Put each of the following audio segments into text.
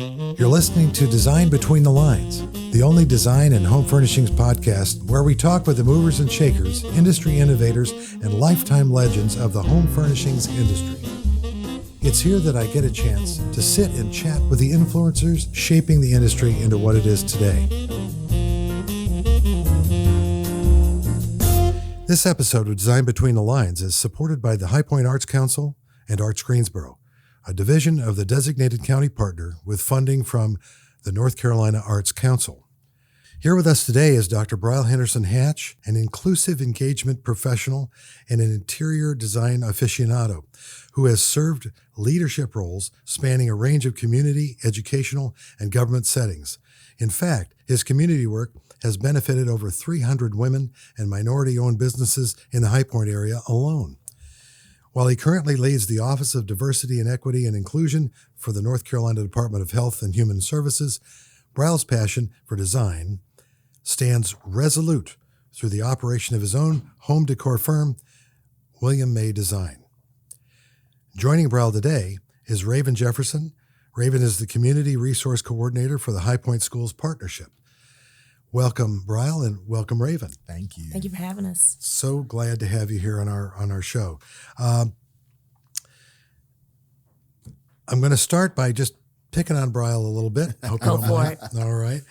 You're listening to Design Between the Lines, the only design and home furnishings podcast where we talk with the movers and shakers, industry innovators, and lifetime legends of the home furnishings industry. It's here that I get a chance to sit and chat with the influencers shaping the industry into what it is today. This episode of Design Between the Lines is supported by the High Point Arts Council and Arts Greensboro, a division of the designated county partner with funding from the North Carolina Arts Council. Here with us today is Dr. Bryle Henderson Hatch, an inclusive engagement professional and an interior design aficionado who has served leadership roles spanning a range of community, educational, and government settings. In fact, his community work has benefited over 300 women and minority-owned businesses in the High Point area alone. While he currently leads the Office of Diversity and Equity and Inclusion for the North Carolina Department of Health and Human Services, Bryle's passion for design stands resolute through the operation of his own home decor firm, William May Design. Joining Bryle today is Raven Jefferson. Raven is the Community Resource Coordinator for the High Point Schools Partnership. Welcome, Bryle, and welcome, Raven. Thank you. Thank you for having us. So glad to have you here on our show. I'm going to start by just picking on Bryle a little bit. Go for it. All right.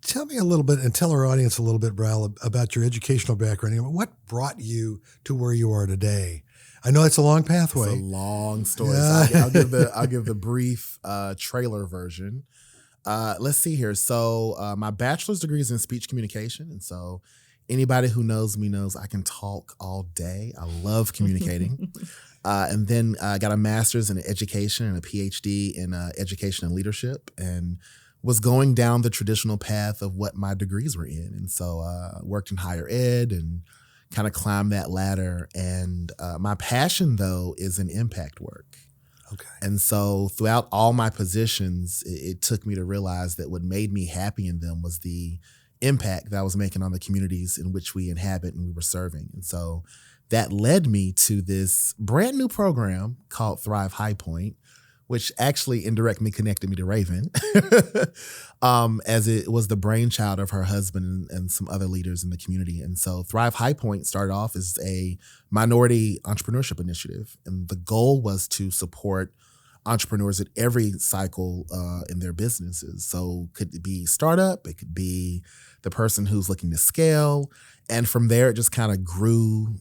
Tell me a little bit and tell our audience a little bit, Bryle, about your educational background. What brought you to where you are today? I know it's a long pathway. It's a long story. Yeah. So I'll give the brief trailer version. Let's see here. So my bachelor's degree is in speech communication. And so anybody who knows me knows I can talk all day. I love communicating. And then I got a master's in education and a PhD in education and leadership, and was going down the traditional path of what my degrees were in. And so worked in higher ed and kind of climbed that ladder. And my passion, though, is in impact work. Okay. And so throughout all my positions, it took me to realize that what made me happy in them was the impact that I was making on the communities in which we inhabit and we were serving. And so that led me to this brand new program called Thrive High Point, which actually indirectly connected me to Raven, as it was the brainchild of her husband and some other leaders in the community. And so Thrive High Point started off as a minority entrepreneurship initiative. And the goal was to support entrepreneurs at every cycle in their businesses. So could it be startup, it could be the person who's looking to scale. And from there, it just kind of grew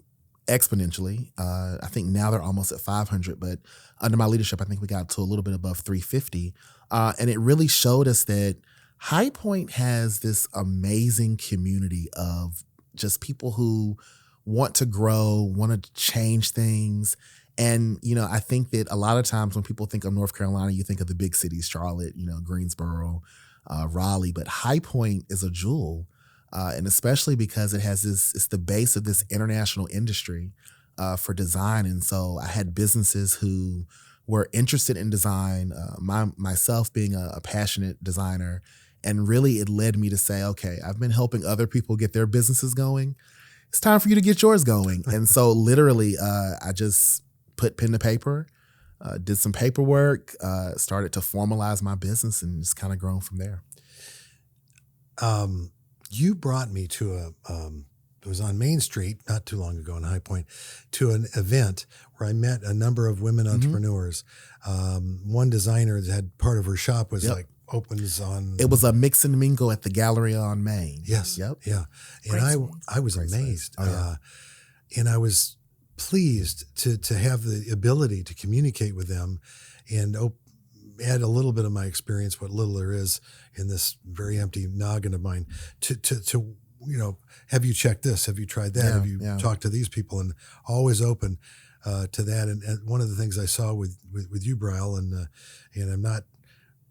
exponentially. I think now they're almost at 500, but under my leadership, I think we got to a little bit above 350. And it really showed us that High Point has this amazing community of just people who want to grow, want to change things. And, I think that a lot of times when people think of North Carolina, you think of the big cities, Charlotte, Greensboro, Raleigh, but High Point is a jewel. And especially because it has it's the base of this international industry for design. And so I had businesses who were interested in design, myself being a passionate designer. And really it led me to say, okay, I've been helping other people get their businesses going. It's time for you to get yours going. And so literally I just put pen to paper, did some paperwork, started to formalize my business, and just kind of grown from there. You brought me to it was on Main Street not too long ago in High Point, to an event where I met a number of women entrepreneurs. One designer that had part of her shop was opens on. It was a mix and mingle at the Galleria on Main. Yes. Yep. Yeah. And I was amazed. And I was pleased to have the ability to communicate with them and add a little bit of my experience, what little there is in this very empty noggin of mine, to have you checked this? Have you tried that? Have you talked to these people? And always open to that. And one of the things I saw with you, Bryle, and I'm not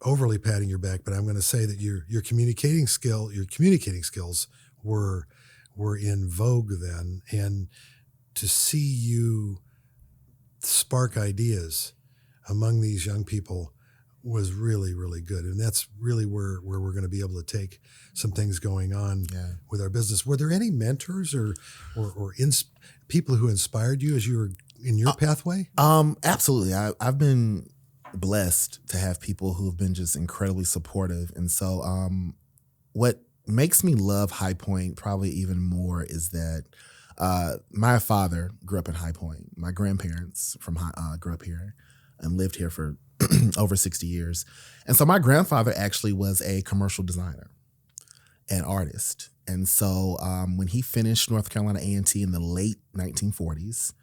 overly patting your back, but I'm going to say that your communicating skills were in vogue then, and to see you spark ideas among these young people was really, really good. And that's really where we're going to be able to take some things going on with our business. Were there any mentors or people who inspired you as you were in your pathway? Absolutely. I've been blessed to have people who have been just incredibly supportive. And so what makes me love High Point probably even more is that my father grew up in High Point. My grandparents grew up here and lived here for over 60 years. And so my grandfather actually was a commercial designer and artist. And so when he finished North Carolina A&T in the late 1940s,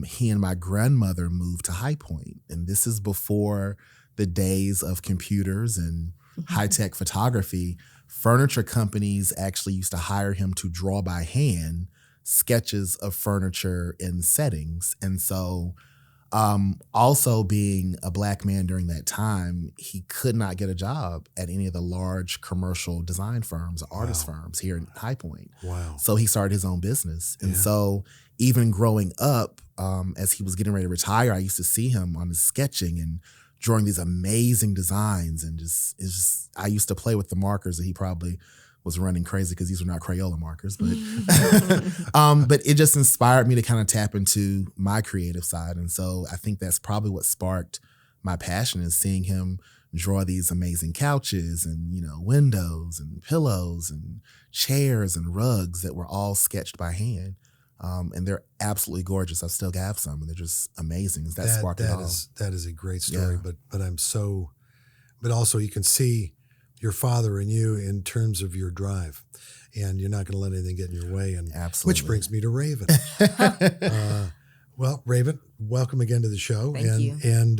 he and my grandmother moved to High Point. And this is before the days of computers and high-tech photography. Furniture companies actually used to hire him to draw by hand sketches of furniture in settings. And so also being a Black man during that time, he could not get a job at any of the large commercial design firms, artist firms here in High Point. Wow. So he started his own business. And so even growing up, as he was getting ready to retire, I used to see him on his sketching and drawing these amazing designs. And I used to play with the markers that he probably was running crazy because these were not Crayola markers, but but it just inspired me to kind of tap into my creative side. And so I think that's probably what sparked my passion, is seeing him draw these amazing couches and, windows and pillows and chairs and rugs that were all sketched by hand. And they're absolutely gorgeous. I still have some, and they're just amazing. That sparked it all. That is a great story, but also you can see your father and you in terms of your drive, and you're not going to let anything get in your way. And absolutely. Which brings me to Raven. Well, Raven, welcome again to the show. Thank you. And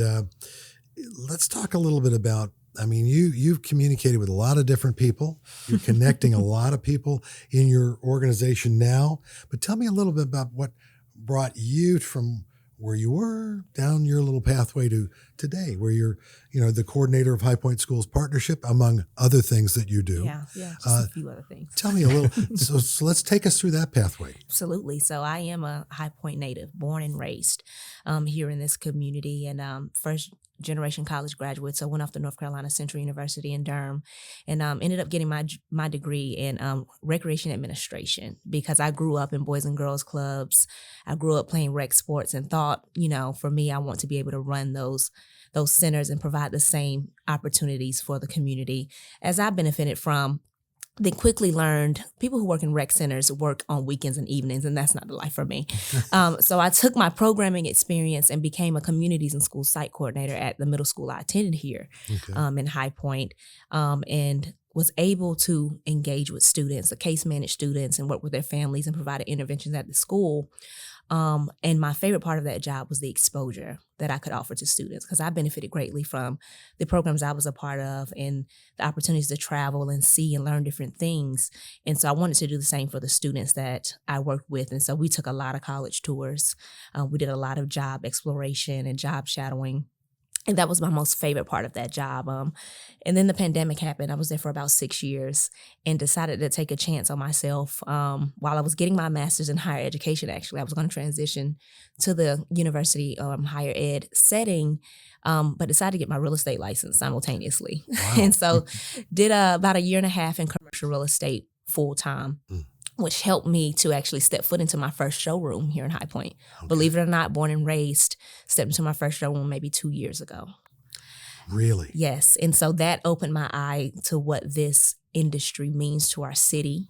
let's talk a little bit about, you've communicated with a lot of different people. You're connecting a lot of people in your organization now. But tell me a little bit about what brought you from where you were down your little pathway to today, where you're, the coordinator of High Point Schools Partnership, among other things that you do. Yeah, just a few other things. Tell me a little. So let's take us through that pathway. Absolutely. So I am a High Point native, born and raised here in this community, and first generation college graduate. So I went off to North Carolina Central University in Durham, and ended up getting my degree in recreation administration, because I grew up in Boys and Girls Clubs. I grew up playing rec sports and thought, for me, I want to be able to run those centers and provide the same opportunities for the community as I benefited from. Then quickly learned people who work in rec centers work on weekends and evenings, and that's not the life for me. So I took my programming experience and became a communities and school site coordinator at the middle school I attended here in High Point, and was able to engage with students, the case managed students, and work with their families and provide interventions at the school. And my favorite part of that job was the exposure that I could offer to students, because I benefited greatly from the programs I was a part of and the opportunities to travel and see and learn different things. And so I wanted to do the same for the students that I worked with. And so we took a lot of college tours. We did a lot of job exploration and job shadowing. And that was my most favorite part of that job. And then the pandemic happened. I was there for about 6 years and decided to take a chance on myself. While I was getting my master's in higher education, actually, I was going to transition to the university higher ed setting, but decided to get my real estate license simultaneously. Wow. And so did about a year and a half in commercial real estate full time. Which helped me to actually step foot into my first showroom here in High Point. Okay. Believe it or not, born and raised, stepped into my first showroom maybe 2 years ago. Really? Yes. And so that opened my eye to what this industry means to our city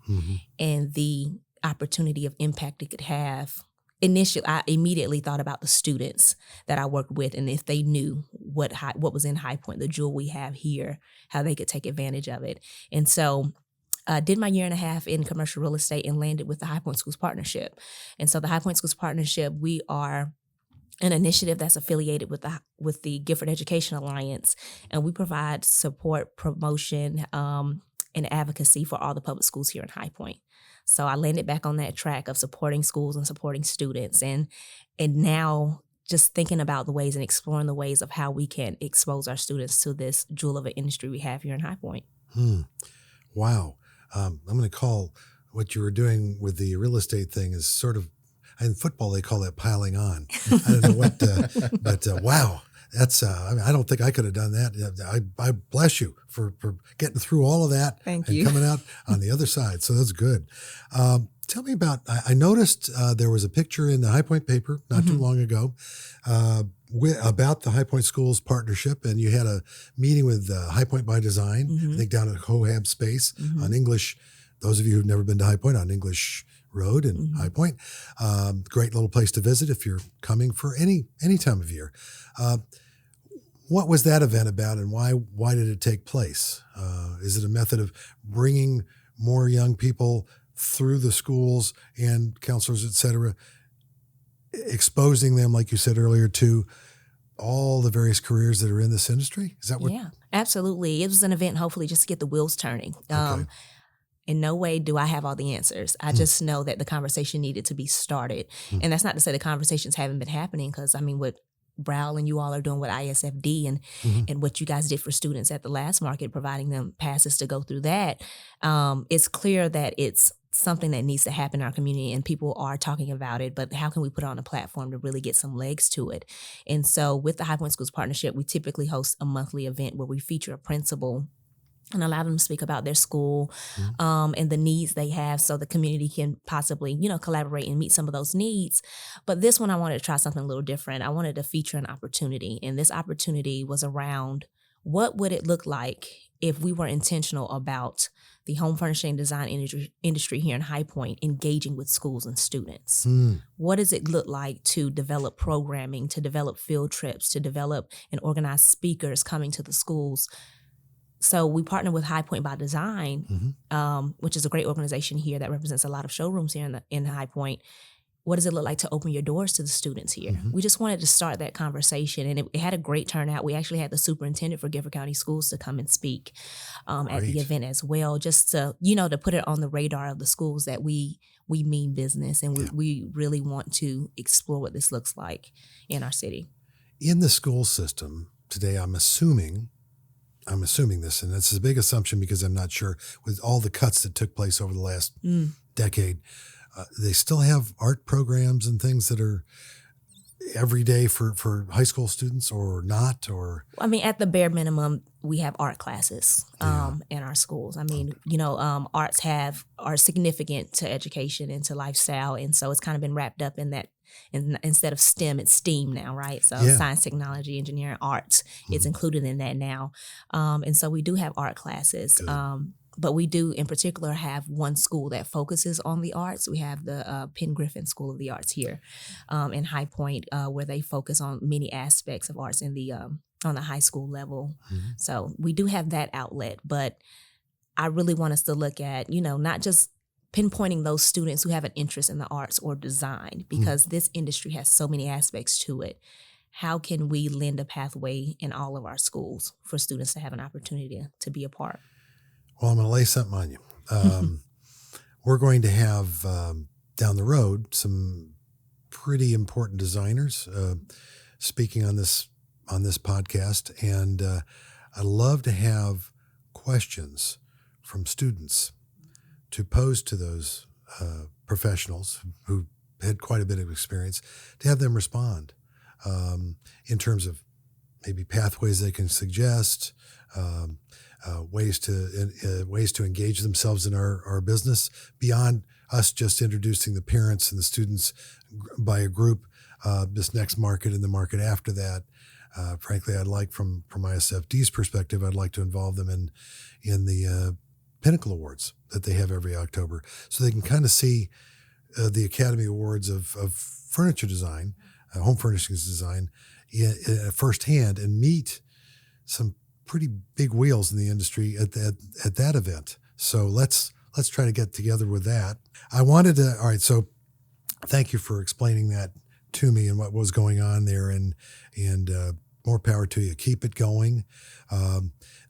and the opportunity of impact it could have. Initially, I immediately thought about the students that I worked with, and if they knew what was in High Point, the jewel we have here, how they could take advantage of it. And so did my year and a half in commercial real estate and landed with the High Point Schools Partnership. And so the High Point Schools Partnership, we are an initiative that's affiliated with the Gifford Education Alliance, and we provide support, promotion, and advocacy for all the public schools here in High Point. So I landed back on that track of supporting schools and supporting students, and now just thinking about the ways and exploring the ways of how we can expose our students to this jewel of an industry we have here in High Point. Wow. I'm going to call what you were doing with the real estate thing is sort of, in football, they call that piling on. I don't know what, but wow, that's, I don't think I could have done that. I bless you for getting through all of that. Thank and you. Coming out on the other side. So that's good. Tell me about, I noticed there was a picture in the High Point paper not too long ago about the High Point Schools partnership, and you had a meeting with High Point by Design, I think down at Cohab Space on English. Those of you who've never been to High Point, on English Road in High Point. Great little place to visit if you're coming for any time of year. What was that event about, and why did it take place? Is it a method of bringing more young people through the schools and counselors, et cetera, exposing them, like you said earlier, to all the various careers that are in this industry? Is that what? Yeah, absolutely. It was an event, hopefully, just to get the wheels turning. Okay. In no way do I have all the answers. I just know that the conversation needed to be started. And that's not to say the conversations haven't been happening, because I mean, what Bryle and you all are doing with ISFD and what you guys did for students at the last market, providing them passes to go through that, it's clear that it's something that needs to happen in our community, and people are talking about it, but how can we put it on a platform to really get some legs to it? And so with the High Point Schools Partnership, we typically host a monthly event where we feature a principal and allow them to speak about their school and the needs they have, so the community can possibly, collaborate and meet some of those needs. But this one, I wanted to try something a little different. I wanted to feature an opportunity, and this opportunity was around what would it look like if we were intentional about the home furnishing design industry here in High Point engaging with schools and students. What does it look like to develop programming, to develop field trips, to develop and organize speakers coming to the schools? So we partner with High Point by Design, which is a great organization here that represents a lot of showrooms here in High Point. What does it look like to open your doors to the students here? We just wanted to start that conversation, and it had a great turnout. We actually had the superintendent for Gifford County Schools to come and speak at the event as well, just to, to put it on the radar of the schools that we mean business, and we really want to explore what this looks like in our city. In the school system today, I'm assuming this, and it's a big assumption because I'm not sure, with all the cuts that took place over the last decade, they still have art programs and things that are every day for high school students, or not? Or I mean, at the bare minimum, we have art classes in our schools. I mean, arts are significant to education and to lifestyle, and so it's kind of been wrapped up in that. And instead of STEM, it's STEAM now, right? So science, technology, engineering, arts, it's included in that now. And so we do have art classes. But we do, in particular, have one school that focuses on the arts. We have the Penn Griffin School of the Arts here in High Point, where they focus on many aspects of arts in the on the high school level. So we do have that outlet. But I really want us to look at, not just pinpointing those students who have an interest in the arts or design, because this industry has so many aspects to it. How can we lend a pathway in all of our schools for students to have an opportunity to be a part? Well, I'm going to lay something on you. We're going to have down the road some pretty important designers speaking on this podcast, and I'd love to have questions from students to pose to those professionals who had quite a bit of experience, to have them respond in terms of maybe pathways they can suggest, ways to engage themselves in our business beyond us just introducing the parents and the students by a group this next market and the market after that. Frankly, I'd like, from ISFD's perspective, I'd like to involve them in the Pinnacle Awards that they have every October, so they can kind of see the Academy Awards of furniture design, home furnishings design, firsthand, and meet some pretty big wheels in the industry at that event. So let's try to get together with that. I wanted to. All right, so thank you for explaining that to me and what was going on there, and more power to you. Keep it going.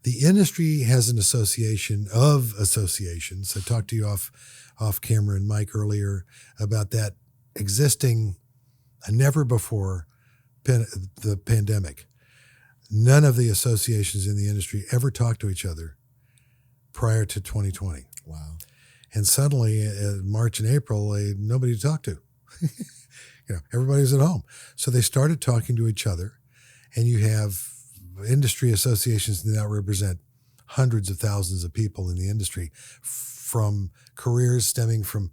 The industry has an association of associations. I talked to you off camera and Mike earlier about that existing never before the pandemic. None of the associations in the industry ever talked to each other prior to 2020. Wow. And suddenly, March and April, nobody to talk to. Everybody was at home. So they started talking to each other, and you have industry associations that now represent hundreds of thousands of people in the industry, from careers stemming from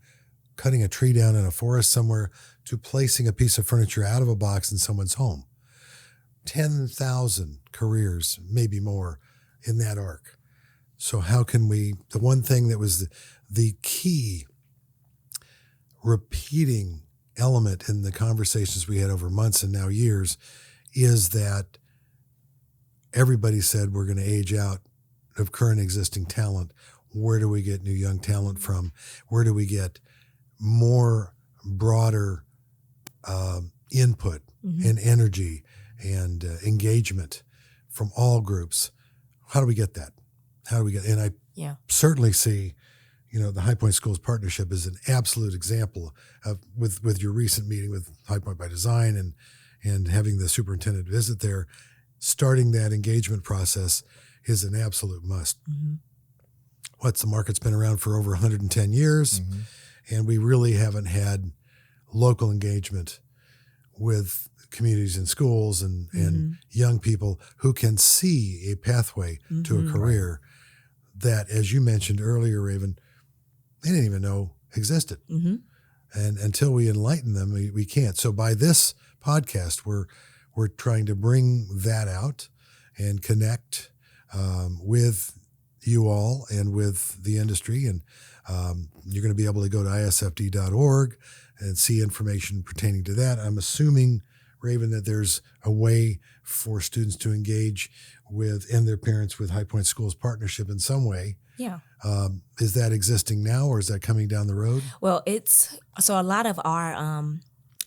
cutting a tree down in a forest somewhere to placing a piece of furniture out of a box in someone's home. 10,000 careers, maybe more, in that arc. So how can we, the one thing that was the key repeating element in the conversations we had over months and now years is that everybody said we're going to age out of current existing talent. Where do we get new young talent from? Where do we get more broader input and energy and engagement from all groups? How do we get that? And I certainly see, the High Point Schools Partnership is an absolute example of with your recent meeting with High Point by Design and having the superintendent visit there. Starting that engagement process is an absolute must. The market's been around for over 110 years, and we really haven't had local engagement with communities and schools and young people who can see a pathway to a career that, as you mentioned earlier, Raven, they didn't even know existed. And until we enlighten them, we can't. So by this podcast, we're trying to bring that out and connect with you all and with the industry. And you're going to be able to go to isfd.org and see information pertaining to that. I'm assuming, Raven, that there's a way for students to engage with and their parents with High Point Schools Partnership in some way. Yeah. Is that existing now, or is that coming down the road? Well, so a lot of our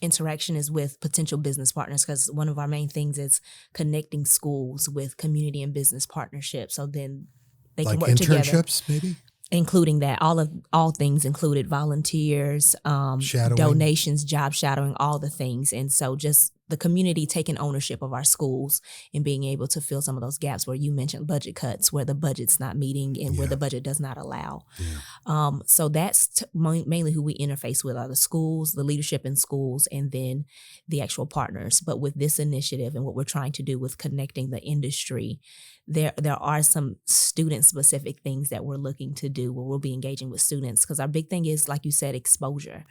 interaction is with potential business partners, because one of our main things is connecting schools with community and business partnerships. So then they can work together. Like internships, maybe? Including that, all things included, volunteers, donations, job shadowing, all the things. And so just the community taking ownership of our schools and being able to fill some of those gaps where you mentioned budget cuts, where the budget's not meeting and where the budget does not allow. So that's mainly who we interface with, are the schools, the leadership in schools, and then the actual partners. But with this initiative and what we're trying to do with connecting the industry, there are some student-specific things that we're looking to do where we'll be engaging with students, because our big thing is, like you said, exposure.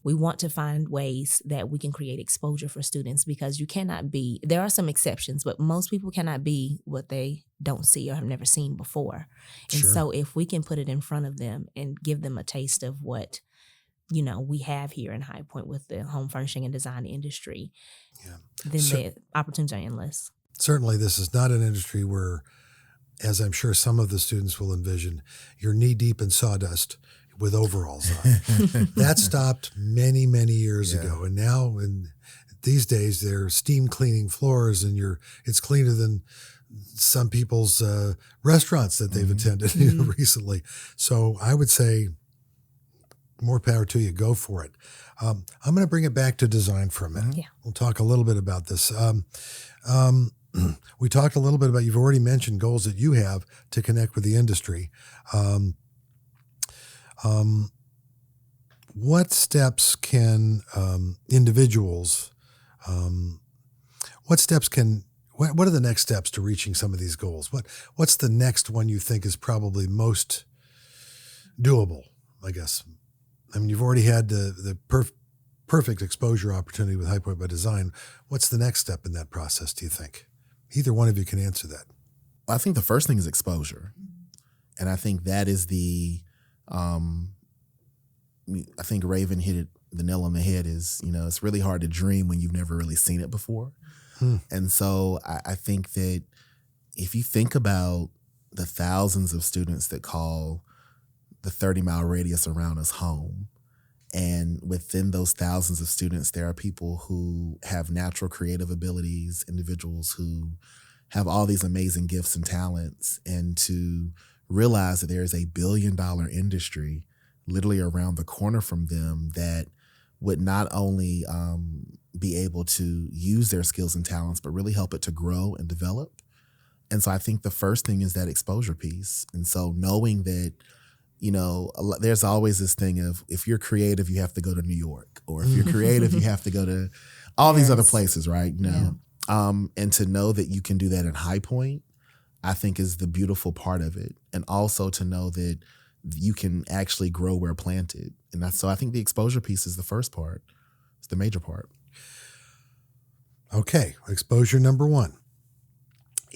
We want to find ways that we can create exposure for students, because you cannot be, there are some exceptions, but most people cannot be what they don't see or have never seen before. And so if we can put it in front of them and give them a taste of what we have here in High Point with the home furnishing and design industry, then the opportunities are endless. Certainly, this is not an industry where, as I'm sure some of the students will envision, you're knee deep in sawdust with overalls on. That stopped many, many years ago. And now, these days, they're steam cleaning floors, and it's cleaner than some people's restaurants that they've attended recently. So I would say, more power to you. Go for it. I'm going to bring it back to design for a minute. We'll talk a little bit about this. We talked a little bit about, you've already mentioned goals that you have to connect with the industry. What steps can individuals, what are the next steps to reaching some of these goals? What's the next one you think is probably most doable, I guess? I mean, you've already had the perfect exposure opportunity with High Point by Design. What's the next step in that process, do you think? Either one of you can answer that. I think the first thing is exposure. And I think that is I think Raven hit the nail on the head is, it's really hard to dream when you've never really seen it before. And so I think that if you think about the thousands of students that call the 30-mile radius around us home, and within those thousands of students, there are people who have natural creative abilities, individuals who have all these amazing gifts and talents, and to realize that there is a billion-dollar industry literally around the corner from them that would not only be able to use their skills and talents, but really help it to grow and develop. And so I think the first thing is that exposure piece. And so knowing that, there's always this thing of, if you're creative, you have to go to New York, or if you're creative, you have to go to all these other places, right? And to know that you can do that at High Point, I think is the beautiful part of it. And also to know that, you can actually grow where planted. And so I think the exposure piece is the first part. It's the major part. Okay, exposure number one.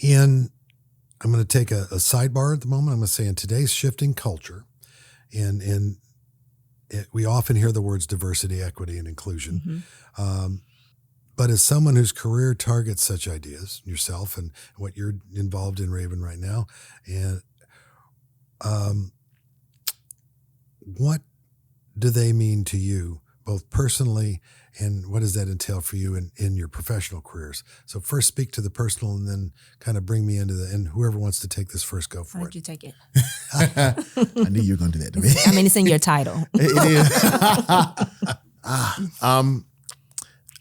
I'm going to take a sidebar at the moment. I'm going to say in today's shifting culture, we often hear the words diversity, equity, and inclusion. But as someone whose career targets such ideas, yourself and what you're involved in, Raven, right now, and what do they mean to you, both personally, and what does that entail for you in your professional careers? So first speak to the personal and then kind of bring me into and whoever wants to take this first, go for Why it. don't you take it? I knew you were going to do that to me. I mean, it's in your title.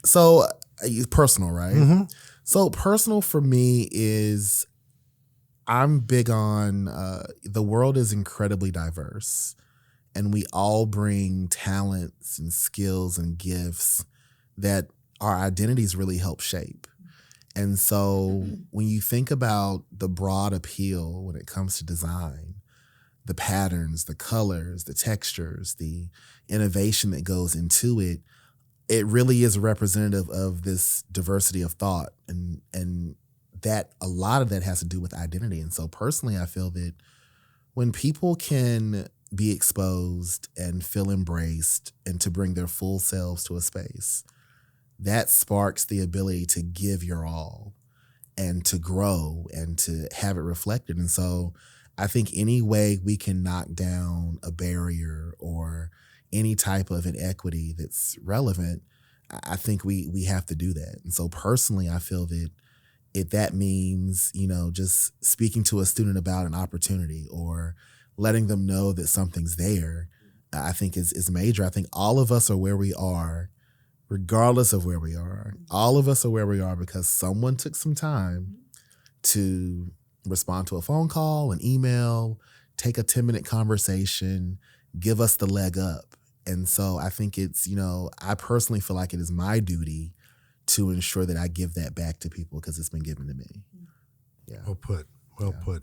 So personal, right? Mm-hmm. So personal for me is I'm big on the world is incredibly diverse, and we all bring talents and skills and gifts that our identities really help shape. And so when you think about the broad appeal when it comes to design, the patterns, the colors, the textures, the innovation that goes into it, it really is representative of this diversity of thought, and that a lot of that has to do with identity. And so personally, I feel that when people can be exposed and feel embraced and to bring their full selves to a space, that sparks the ability to give your all and to grow and to have it reflected. And so I think any way we can knock down a barrier or any type of inequity that's relevant, I think we have to do that. And so personally, I feel that if that means, just speaking to a student about an opportunity or letting them know that something's there, I think is major. I think all of us are where we are, regardless of where we are. All of us are where we are because someone took some time to respond to a phone call, an email, take a 10-minute conversation, give us the leg up. And so I think it's, I personally feel like it is my duty to ensure that I give that back to people because it's been given to me. Yeah. Well put. Well put.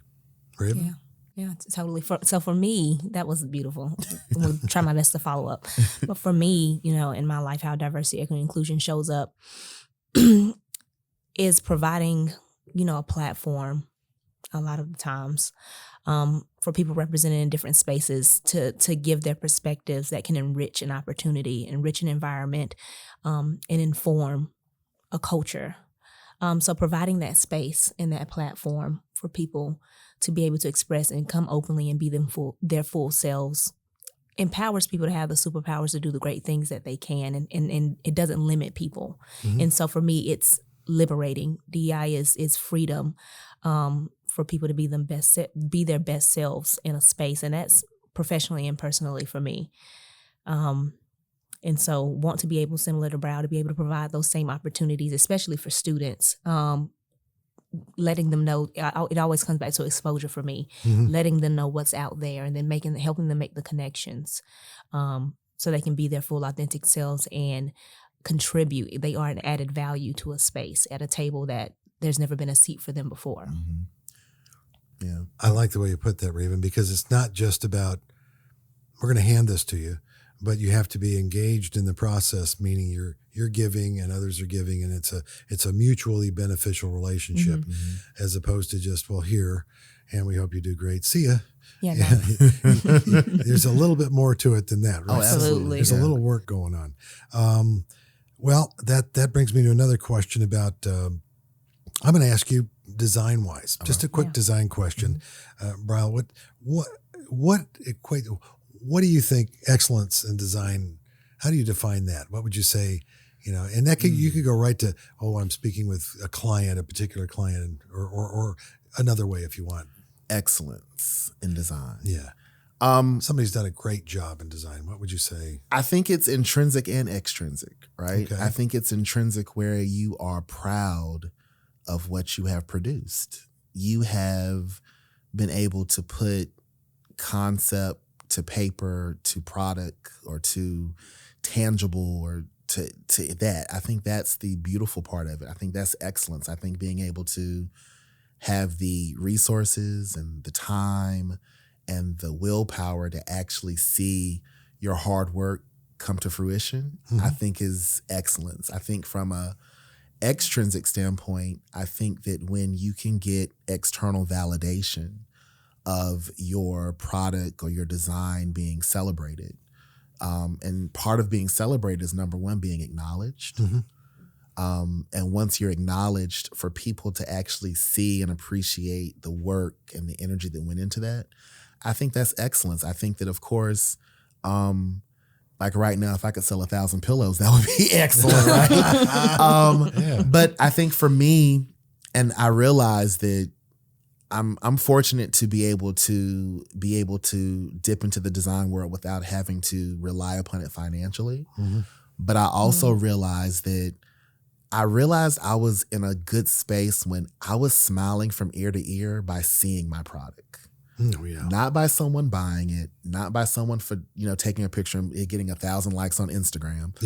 Raven? Yeah, totally. So for me, that was beautiful. I'm going to try my best to follow up. But for me, in my life, how diversity, equity, and inclusion shows up is providing, a platform a lot of the times for people represented in different spaces to give their perspectives that can enrich an opportunity, enrich an environment, and inform a culture. So providing that space and that platform for people to be able to express and come openly and be their full selves empowers people to have the superpowers to do the great things that they can, and it doesn't limit people. Mm-hmm. And so for me, it's liberating. DEI is freedom for people to be their best selves in a space, and that's professionally and personally for me. And so want to be able, similar to Bryle, to be able to provide those same opportunities, especially for students, letting them know, it always comes back to exposure for me, mm-hmm. letting them know what's out there and then helping them make the connections so they can be their full authentic selves and contribute. They are an added value to a space at a table that there's never been a seat for them before. Mm-hmm. Yeah, I like the way you put that, Raven, because it's not just about, we're going to hand this to you, but you have to be engaged in the process, meaning you're giving and others are giving, and it's a mutually beneficial relationship, mm-hmm. as opposed to just, well, here, and we hope you do great. See ya. Yeah, there's a little bit more to it than that, right? Oh, absolutely. There's a little work going on. Well, that brings me to another question about. I'm going to ask you design-wise, just a quick design question, Bryle. What do you think excellence in design? How do you define that? What would you say? And that you could go right to, I'm speaking with a client, a particular client, or another way if you want. Excellence in design. Yeah. Somebody's done a great job in design. What would you say? I think it's intrinsic and extrinsic, right? Okay. I think it's intrinsic where you are proud of what you have produced. You have been able to put concept to paper, to product, or to tangible, or to that. I think that's the beautiful part of it. I think that's excellence. I think being able to have the resources and the time and the willpower to actually see your hard work come to fruition, I think is excellence. I think from a extrinsic standpoint, I think that when you can get external validation of your product or your design being celebrated, and part of being celebrated is, number one, being acknowledged. And once you're acknowledged, for people to actually see and appreciate the work and the energy that went into that, I think that's excellence. I think that, of course, like right now, if I could sell 1,000 pillows, that would be excellent, right? But I think for me, and I realize that I'm fortunate to be able to dip into the design world without having to rely upon it financially. But I also realized I was in a good space when I was smiling from ear to ear by seeing my product. Not by someone buying it, not by someone for taking a picture and it getting 1,000 likes on Instagram.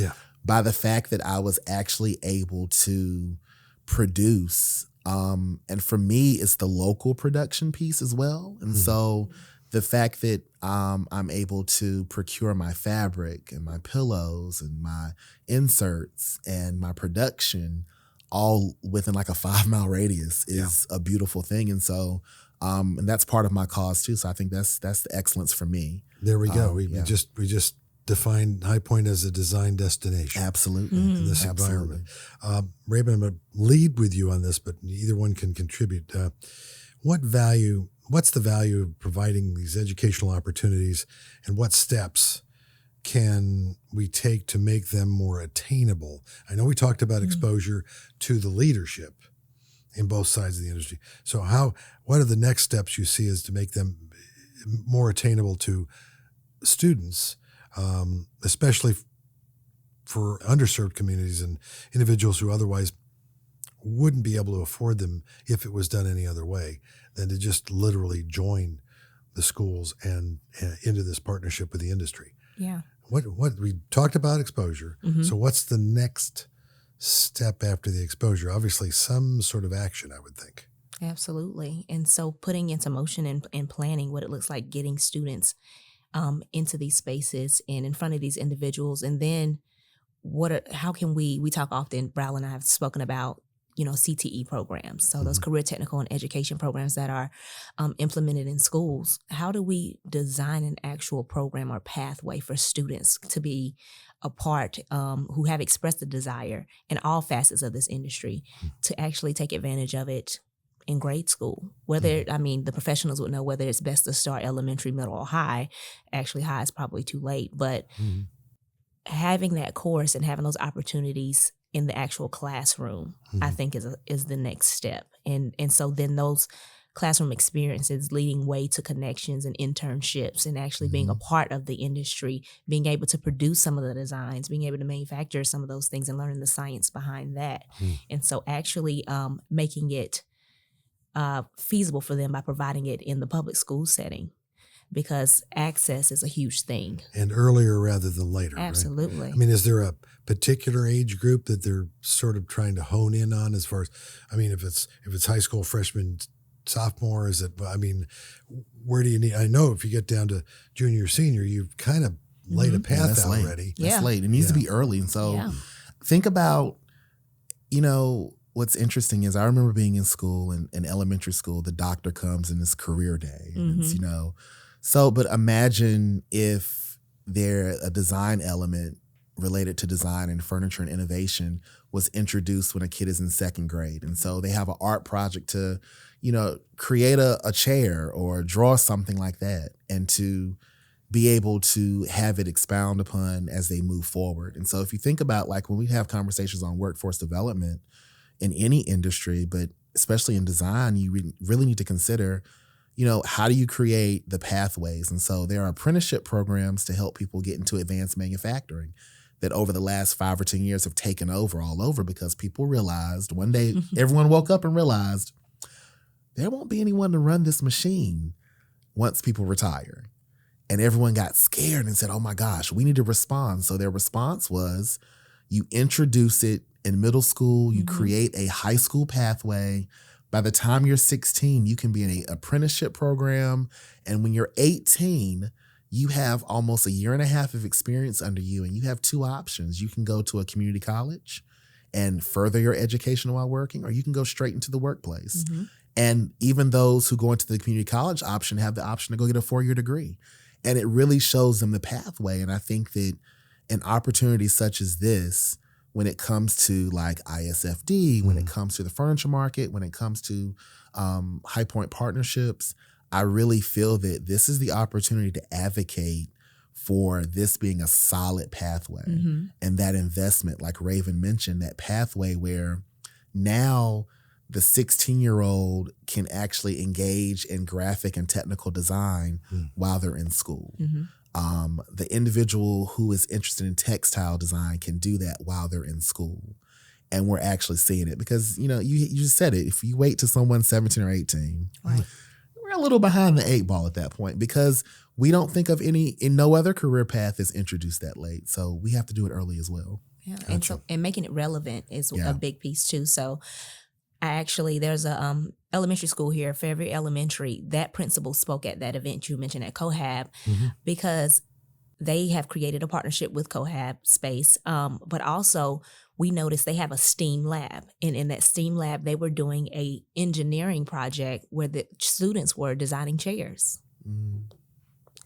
By the fact that I was actually able to produce. And for me, it's the local production piece as well. And so the fact that I'm able to procure my fabric and my pillows and my inserts and my production all within like a 5-mile radius is a beautiful thing. And so, and that's part of my cause too. So I think that's the excellence for me. There we go. We just defined High Point as a design destination. Absolutely. In this environment. Raven, I'm going to lead with you on this, but either one can contribute. What's the value of providing these educational opportunities, and what steps can we take to make them more attainable? I know we talked about exposure to the leadership in both sides of the industry. So what are the next steps you see as to make them more attainable to students, especially for underserved communities and individuals who otherwise wouldn't be able to afford them if it was done any other way than to just literally join the schools and into this partnership with the industry? Yeah. What we talked about exposure. So what's the next step after the exposure? Obviously some sort of action, I would think. Absolutely. And so putting into motion and planning what it looks like getting students into these spaces and in front of these individuals. And then how can we talk often, Bryle and I have spoken about, CTE programs. So those career technical and education programs that are implemented in schools. How do we design an actual program or pathway for students to be a part, who have expressed the desire in all facets of this industry to actually take advantage of it in grade school? Whether, the professionals would know whether it's best to start elementary, middle, or high. Actually, high is probably too late, but having that course and having those opportunities in the actual classroom, I think is the next step. And so then those classroom experiences leading way to connections and internships and actually being a part of the industry, being able to produce some of the designs, being able to manufacture some of those things and learning the science behind that. And so actually making it feasible for them by providing it in the public school setting, because access is a huge thing. And earlier rather than later. Absolutely. Right? Is there a particular age group that they're sort of trying to hone in on as far as, if it's high school freshman, sophomore, is it, where do you need, I know if you get down to junior, senior, you've kind of laid a path out already. That's late. It needs to be early. And so think about, what's interesting is I remember being in school, in elementary school, the doctor comes in this career day. And it's, but imagine if a design element related to design and furniture and innovation was introduced when a kid is in second grade. And so they have an art project to, create a chair or draw something like that, and to be able to have it expound upon as they move forward. And so if you think about, like, when we have conversations on workforce development in any industry, but especially in design, you really need to consider, how do you create the pathways? And so there are apprenticeship programs to help people get into advanced manufacturing that over the last 5 or 10 years have taken over all over, because people realized one day, everyone woke up and realized there won't be anyone to run this machine once people retire. And everyone got scared and said, oh my gosh, we need to respond. So their response was, you introduce it in middle school, you create a high school pathway, By the time you're 16, you can be in an apprenticeship program. And when you're 18, you have almost a year and a half of experience under you, and you have two options. You can go to a community college and further your education while working, or you can go straight into the workplace. Mm-hmm. And even those who go into the community college option have the option to go get a 4-year degree. And it really shows them the pathway. And I think that an opportunity such as this, when it comes to like ISFD, when it comes to the furniture market, when it comes to High Point partnerships, I really feel that this is the opportunity to advocate for this being a solid pathway. Mm-hmm. And that investment, like Raven mentioned, that pathway where now the 16-year-old can actually engage in graphic and technical design while they're in school. Mm-hmm. The individual who is interested in textile design can do that while they're in school. And we're actually seeing it because, you just said it. If you wait till someone's 17 or 18, right, we're a little behind the 8 ball at that point because we don't think of no other career path is introduced that late. So we have to do it early as well. Yeah, Gotcha. and making it relevant is a big piece too. So there's a elementary school here, Fairview Elementary. That principal spoke at that event you mentioned at Cohab because they have created a partnership with Cohab Space. But also we noticed they have a STEAM lab. And in that STEAM lab, they were doing a engineering project where the students were designing chairs.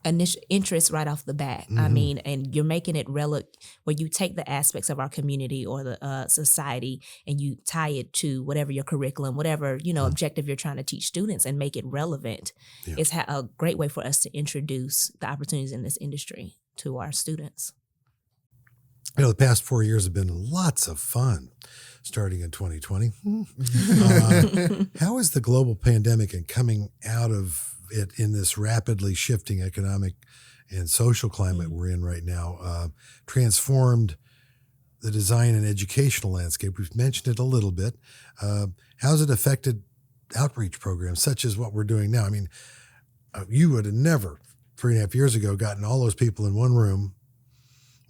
Initial interest right off the bat. I mean, and you're making it relevant where you take the aspects of our community or the society and you tie it to whatever your curriculum, whatever, objective you're trying to teach students and make it relevant. Yeah. It's a great way for us to introduce the opportunities in this industry to our students. The past 4 years have been lots of fun, starting in 2020. How is the global pandemic and coming out of it in this rapidly shifting economic and social climate we're in right now transformed the design and educational landscape? We've mentioned it a little bit. How's it affected outreach programs such as what we're doing now? I mean, you would have never 3.5 years ago gotten all those people in one room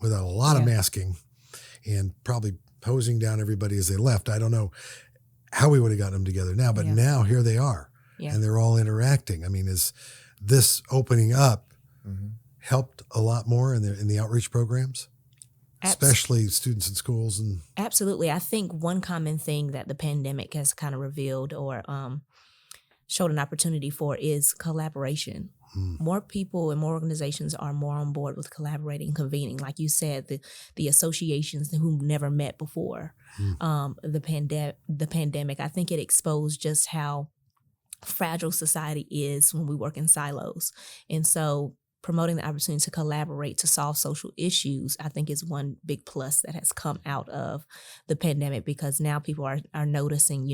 without a lot of masking and probably hosing down everybody as they left. I don't know how we would have gotten them together now, but now here they are. Yeah. And they're all interacting. I mean, is this opening up helped a lot more in the outreach programs, especially students in schools? And absolutely. I think one common thing that the pandemic has kind of revealed or showed an opportunity for is collaboration. More people and more organizations are more on board with collaborating, convening. Like you said, the associations who never met before the pandemic. I think it exposed just how fragile society is when we work in silos. And so promoting the opportunity to collaborate to solve social issues, I think is one big plus that has come out of the pandemic because now people are noticing,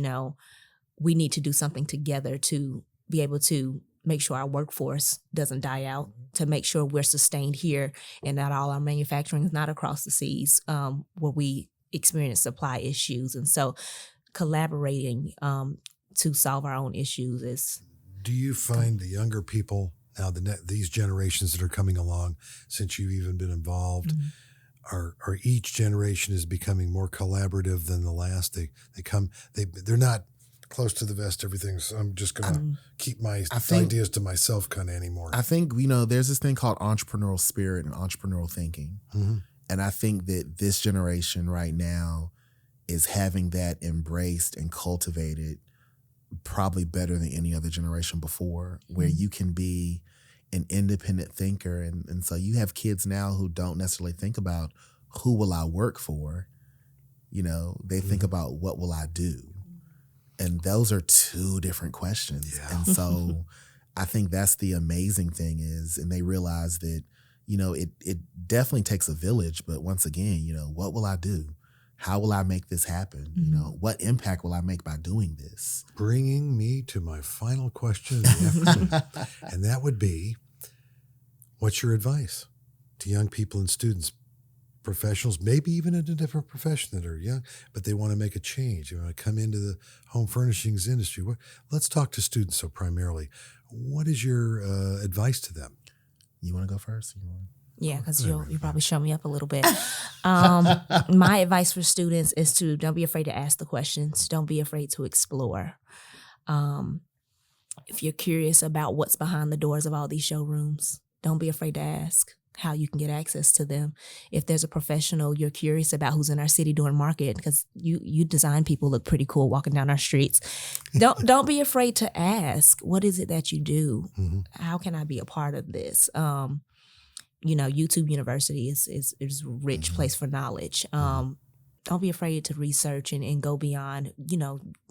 we need to do something together to be able to make sure our workforce doesn't die out, to make sure we're sustained here and not all our manufacturing is not across the seas where we experience supply issues. And so collaborating to solve our own issues is. Do you find the younger people now, these generations that are coming along since you've even been involved, are each generation is becoming more collaborative than the last? They're not close to the vest, everything. So I'm just going to keep my ideas to myself kind of anymore. I think, there's this thing called entrepreneurial spirit and entrepreneurial thinking. And I think that this generation right now is having that embraced and cultivated probably better than any other generation before, where you can be an independent thinker. And so you have kids now who don't necessarily think about who will I work for. They think about what will I do? And those are two different questions. Yeah. And so I think that's the amazing thing is, and they realize that, it definitely takes a village, but once again, what will I do? How will I make this happen? What impact will I make by doing this? Bringing me to my final question of the afternoon, and that would be, what's your advice to young people and students, professionals, maybe even in a different profession that are young, but they want to make a change. They want to come into the home furnishings industry. Let's talk to students. So primarily, what is your advice to them? You want to go first? Yeah, because you'll probably show me up a little bit. My advice for students is don't be afraid to ask the questions. Don't be afraid to explore. If you're curious about what's behind the doors of all these showrooms, don't be afraid to ask how you can get access to them. If there's a professional you're curious about who's in our city doing market, because you design people look pretty cool walking down our streets. Don't be afraid to ask, what is it that you do? Mm-hmm. How can I be a part of this? YouTube University is a rich place for knowledge. Don't be afraid to research and go beyond,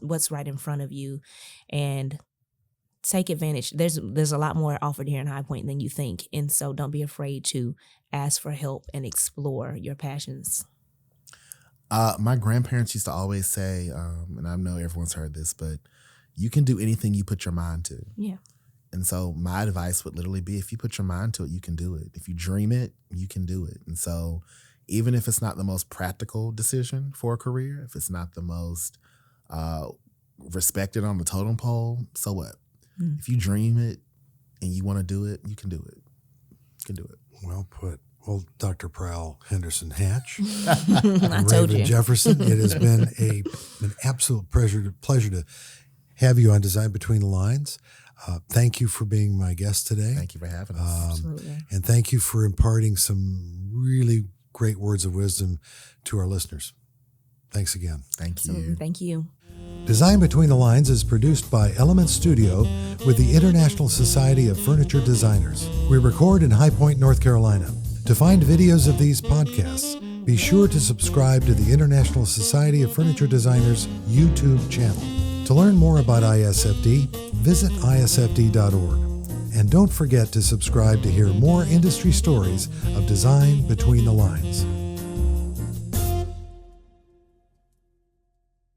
what's right in front of you, and take advantage. There's a lot more offered here in High Point than you think. And so don't be afraid to ask for help and explore your passions. My grandparents used to always say, and I know everyone's heard this, but you can do anything you put your mind to. Yeah. And so my advice would literally be, if you put your mind to it, you can do it. If you dream it, you can do it. And so even if it's not the most practical decision for a career, if it's not the most respected on the totem pole, so what? If you dream it and you want to do it, you can do it. You can do it. Well put. Well, Dr. Bryle Henderson Hatch, I told you. Jefferson, it has been an absolute pleasure to have you on Design Between the Lines. Thank you for being my guest today. Thank you for having us. Absolutely. And thank you for imparting some really great words of wisdom to our listeners. Thanks again. Thank Absolutely. you. Thank you. Design Between the Lines is produced by Element Studio with the International Society of Furniture Designers. We record in High Point, North Carolina. To find videos of these podcasts, be sure to subscribe to the International Society of Furniture Designers YouTube channel. To learn more about ISFD, visit isfd.org. And don't forget to subscribe to hear more industry stories of Design Between the Lines.